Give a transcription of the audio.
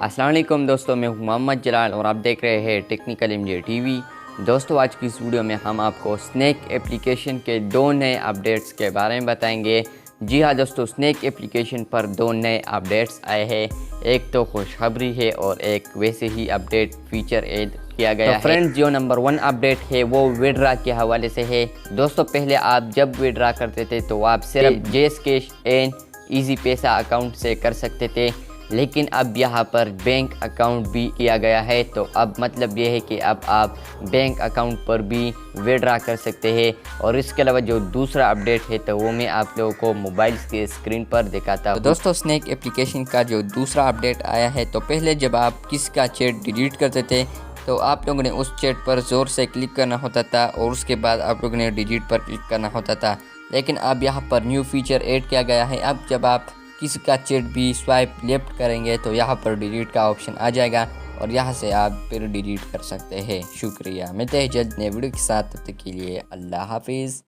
अस्सलाम वालेकुम दोस्तों, मैं हूं मोहम्मद जलाल और आप देख रहे हैं टेक्निकल एमजे टीवी। दोस्तों, आज की इस वीडियो में हम आपको स्नैक एप्लीकेशन के दो नए अपडेट्स के बारे में बताएंगे। जी हाँ दोस्तों, स्नैक एप्लीकेशन पर दो नए अपडेट्स आए हैं। एक तो खुशखबरी है और एक वैसे ही अपडेट फीचर ऐड किया गया है। फ्रेंड्स, जो नंबर 1 अपडेट है वो विड्रा के हवाले से है। दोस्तों, पहले आप जब विड्रा करते थे तो आप सिर्फ जेस कैश एंड ईजी पैसा अकाउंट से कर सकते थे, लेकिन अब यहाँ पर बैंक अकाउंट भी किया गया है। तो अब मतलब ये है कि अब आप बैंक अकाउंट पर भी विड्रा कर सकते हैं। और इसके अलावा जो दूसरा अपडेट है तो वो मैं आप लोगों को मोबाइल के स्क्रीन पर दिखाता हूँ। तो दोस्तों, स्नैक एप्लीकेशन का जो दूसरा अपडेट आया है, तो पहले जब आप किसी का चैट डिलीट करते थे तो आप लोगों ने उस चैट पर ज़ोर से क्लिक करना होता था और उसके बाद आप लोगों ने डिलीट पर क्लिक करना होता था। लेकिन अब यहाँ पर न्यू फीचर ऐड किया गया है। अब जब आप किसी का चैट भी स्वाइप लेफ्ट करेंगे तो यहाँ पर डिलीट का ऑप्शन आ जाएगा और यहाँ से आप फिर डिलीट कर सकते हैं। शुक्रिया, मिलते हैं जल्द नए वीडियो के साथ, तब तक के लिए अल्लाह हाफिज़।